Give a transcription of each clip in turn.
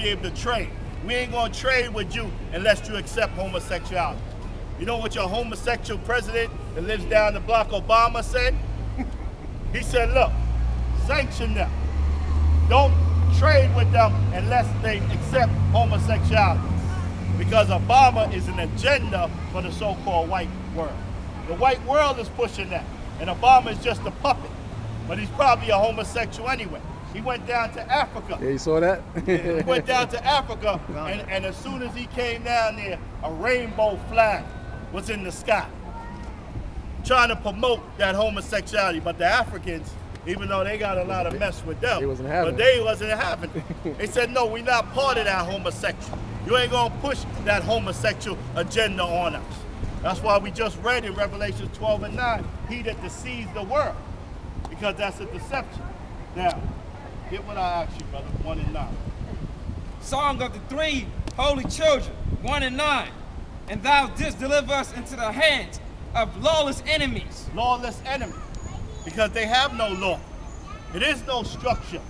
be able to trade. We ain't gonna trade with you unless you accept homosexuality. You know what your homosexual president that lives down the block, Obama, said? He said, look, sanction them. Don't trade with them unless they accept homosexuality. Because Obama is an agenda for the so-called white world. The white world is pushing that. And Obama is just a puppet. But he's probably a homosexual anyway. He went down to Africa. Yeah, you saw that? He went down to Africa, and as soon as he came down there, a rainbow flag was in the sky, trying to promote that homosexuality. But the Africans, even though they got a lot of mess with them, they wasn't having it. They said, no, we're not part of that homosexual. You ain't gonna push that homosexual agenda on us. That's why we just read in Revelation 12:9, he that deceives the world, because that's a deception. Now, get what I asked you, brother, 1 and 9. Song of the three holy children, 1 and 9. And thou didst deliver us into the hands of lawless enemies. Lawless enemies, because they have no law. It is no structure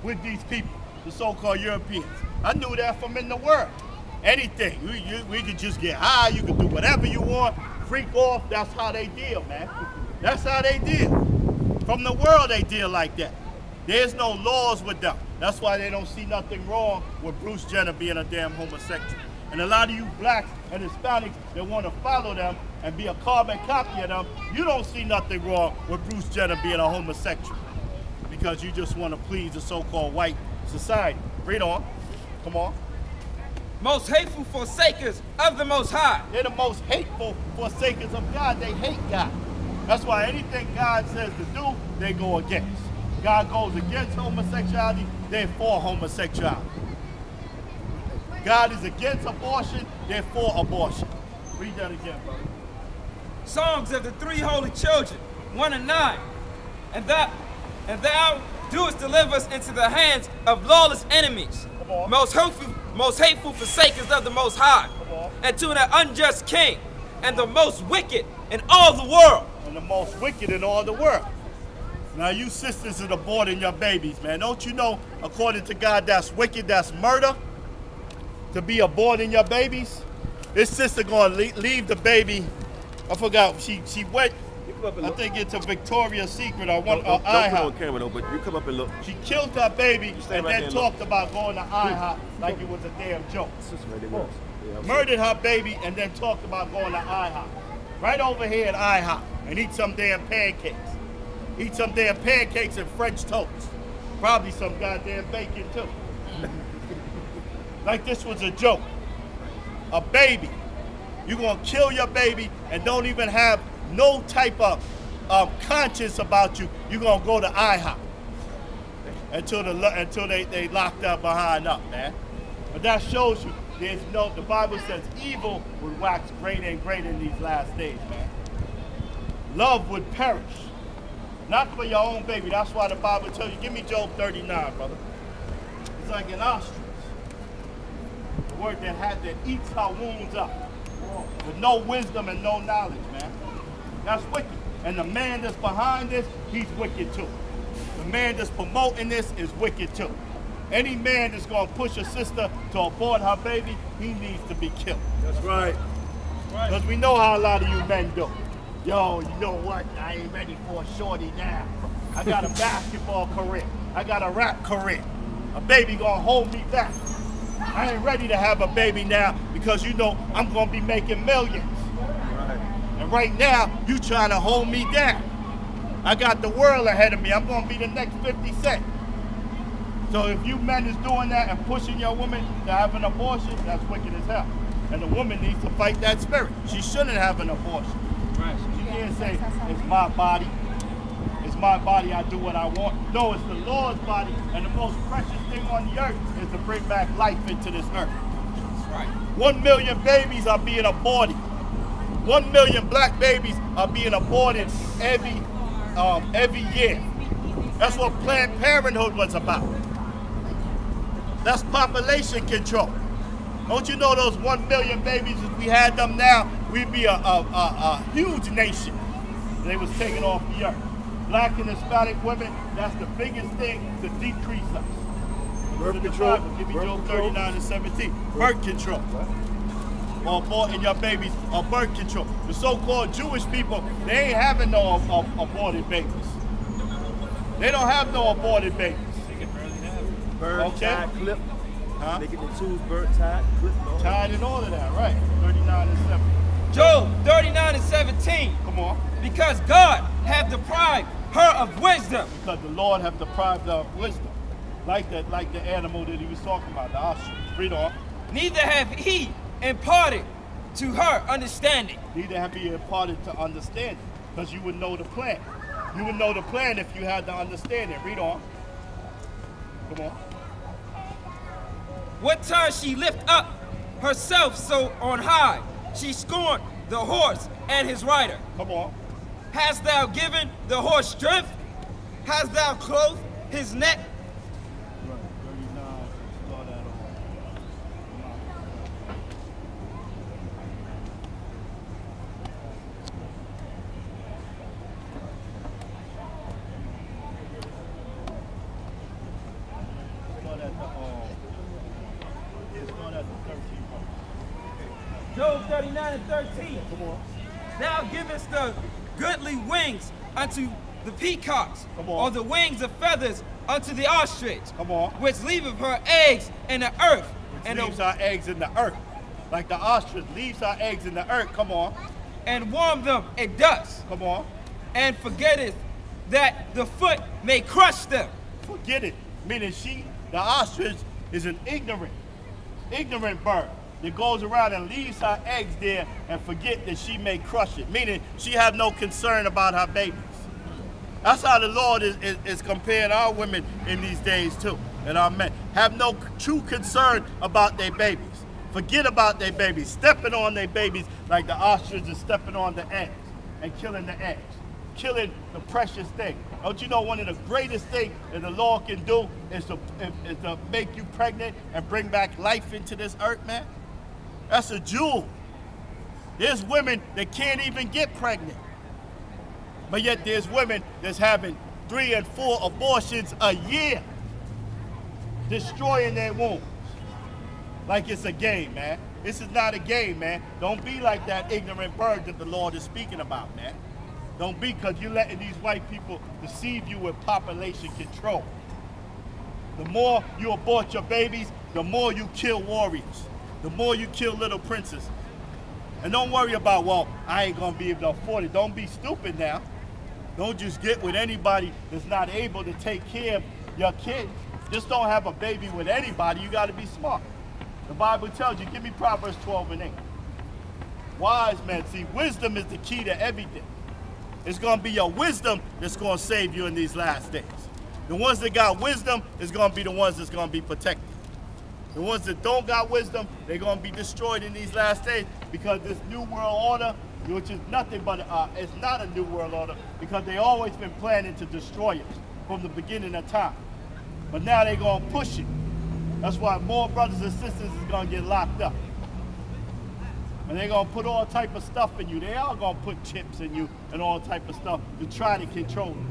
with these people, the so-called Europeans. I knew that from in the world. Anything, we could just get high, you could do whatever you want, freak off, that's how they deal, man. That's how they deal. From the world they deal like that. There's no laws with them. That's why they don't see nothing wrong with Bruce Jenner being a damn homosexual. And a lot of you blacks and Hispanics that want to follow them and be a carbon copy of them, you don't see nothing wrong with Bruce Jenner being a homosexual. Because you just want to please the so-called white society. Read on. Come on. Most hateful forsakers of the Most High. They're the most hateful forsakers of God. They hate God. That's why anything God says to do, they go against. God goes against homosexuality, they're for homosexuality. God is against abortion, they're for abortion. Read that again, brother. Songs of the three holy children, 1 and 9. And thou doest deliver us into the hands of lawless enemies. Most hateful forsakers of the Most High, and to an unjust king, and the most wicked in all the world. And the most wicked in all the world. Now you sisters that are aborting your babies, man. Don't you know, according to God, that's wicked, that's murder? To be aborting your babies? This sister gonna leave the baby, I forgot, she went, I think it's a Victoria's Secret or one don't IHOP. Put on camera though, but you come up and look. She killed her baby and right then talked about going to IHOP like it was a damn joke. Yeah, Murdered her baby and then talked about going to IHOP. Right over here at IHOP and eat some damn pancakes. Eat some damn pancakes and French toast. Probably some goddamn bacon too. Like this was a joke. A baby. You're gonna kill your baby and don't even have no type of conscience about you. You're gonna go to IHOP until they locked up behind up, man. But that shows you there's no, the Bible says evil would wax greater and greater in these last days, man. Love would perish. Not for your own baby. That's why the Bible tells you, give me Job 39, brother. It's like an ostrich. The word that eats her wounds up. With no wisdom and no knowledge, man. That's wicked. And the man that's behind this, he's wicked too. The man that's promoting this is wicked too. Any man that's gonna push a sister to abort her baby, he needs to be killed. That's right. Because we know how a lot of you men do. Yo, you know what? I ain't ready for a shorty now. I got a basketball career. I got a rap career. A baby gonna hold me back. I ain't ready to have a baby now because you know I'm gonna be making millions. Right. And right now, you trying to hold me down. I got the world ahead of me. I'm gonna be the next 50 Cent. So if you men is doing that and pushing your woman to have an abortion, that's wicked as hell. And the woman needs to fight that spirit. She shouldn't have an abortion. Right. She can't say, it's my body. It's my body, I do what I want. No, it's the Lord's body, and the most precious thing on the earth is to bring back life into this earth. That's right. 1 million babies are being aborted. 1 million black babies are being aborted every year. That's what Planned Parenthood was about. That's population control. Don't you know those 1 million babies, if we had them now, we'd be a huge nation. They was taken off the earth. Black and Hispanic women, that's the biggest thing to decrease us. Birth control. Give me Job 39 and 17. Birth control. Or aborting your babies or birth control. The so-called Jewish people, they ain't having no aborted babies. They don't have no aborted babies. Bird tied, clip. Huh? Making the tools bird tied, clip. Tied and all of that, right. 39 and 17. Job 39 and 17. Come on. Because God hath deprived her of wisdom. Because the Lord hath deprived her of wisdom. Like the animal that he was talking about, the ostrich. Read on. Neither have he imparted to her understanding. Neither have he imparted to understanding. Because you would know the plan. You would know the plan if you had the understanding. Read on. Come on. What time she lift up herself so on high, she scorned the horse and his rider. Come on. Hast thou given the horse strength? Hast thou clothed his neck? Right, 39. Slow that on. Job 39 and 13. Come on. Thou givest the goodly wings unto the peacocks, Come on. or the wings of feathers unto the ostrich. Come on. Which leaveth her eggs in the earth. Which leaves our eggs in the earth. Like the ostrich leaves our eggs in the earth. Come on. And warm them in dust. Come on. And forgetteth that the foot may crush them. Forget it. Meaning the ostrich is an ignorant bird that goes around and leaves her eggs there and forget that she may crush it. Meaning she have no concern about her babies. That's how the Lord is comparing our women in these days too. And our men have no true concern about their babies. Forget about their babies. Stepping on their babies like the ostrich is stepping on the eggs and killing the eggs. Killing the precious thing. Don't you know one of the greatest things that the Lord can do is to make you pregnant and bring back life into this earth, man? That's a jewel. There's women that can't even get pregnant. But yet there's women that's having 3 and 4 abortions a year. Destroying their wombs. Like it's a game, man. This is not a game, man. Don't be like that ignorant bird that the Lord is speaking about, man. Don't be, because you're letting these white people deceive you with population control. The more you abort your babies, the more you kill warriors. The more you kill little princes. And don't worry about, well, I ain't going to be able to afford it. Don't be stupid now. Don't just get with anybody that's not able to take care of your kids. Just don't have a baby with anybody. You got to be smart. The Bible tells you, give me Proverbs 12 and 8. Wise men, see, wisdom is the key to everything. It's going to be your wisdom that's going to save you in these last days. The ones that got wisdom is going to be the ones that's going to be protected. The ones that don't got wisdom, they're going to be destroyed in these last days, because this new world order, which is nothing but, it's not a new world order, because they always been planning to destroy it from the beginning of time. But now they're going to push it. That's why more brothers and sisters is going to get locked up. And they're going to put all type of stuff in you. They are going to put chips in you and all type of stuff to try to control you.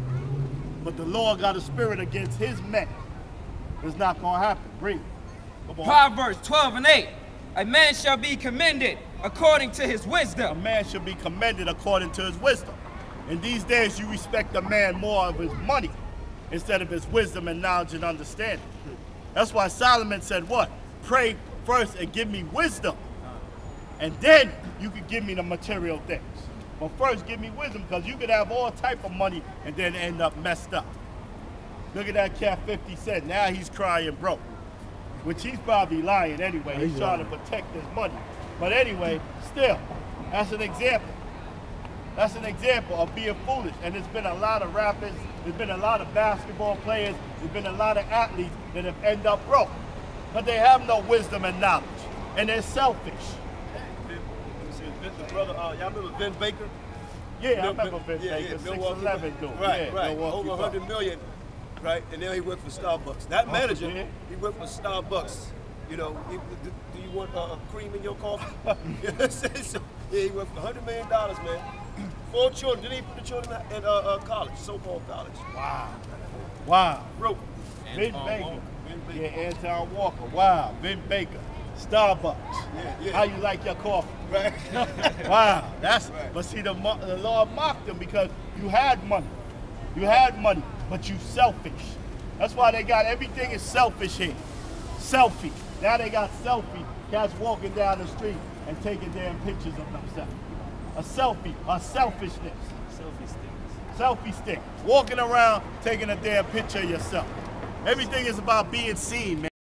But the Lord got a spirit against his men. It's not going to happen. Read. Proverbs 12 and 8. A man shall be commended according to his wisdom. A man shall be commended according to his wisdom. In these days, you respect a man more of his money instead of his wisdom and knowledge and understanding. That's why Solomon said what? Pray first and give me wisdom. And then you could give me the material things. But first give me wisdom, because you could have all type of money and then end up messed up. Look at that cat 50 Cent. Now he's crying broke. Which he's probably lying anyway. He's trying to protect his money. But anyway, still, that's an example. That's an example of being foolish. And there's been a lot of rappers, there's been a lot of basketball players, there's been a lot of athletes that have ended up broke. But they have no wisdom and knowledge. And they're selfish. The brother, y'all remember Vin Baker? Yeah, I remember Vin Baker, 6'11" dude. Right, yeah, right. Over 100 million, right? And now he worked for Starbucks. That manager, he worked for Starbucks. You know, do you want cream in your coffee? So, yeah, he worked for $100 million, man. 4 children. Didn't he put the children in college, so-called college? Wow. Wow. Broke. Vin Baker. Vin Baker. Yeah, Anton Walker. Wow, Vin Baker. Starbucks. Yeah. How you like your coffee? Right. Wow, that's Right. but see the Lord mocked them because you had money. You had money, but you selfish. That's why they got everything is selfish here. Selfie. Now they got selfie. Cats walking down the street and taking damn pictures of themselves. A selfie, a selfishness. Selfie stick. Walking around taking a damn picture of yourself. Everything is about being seen, man.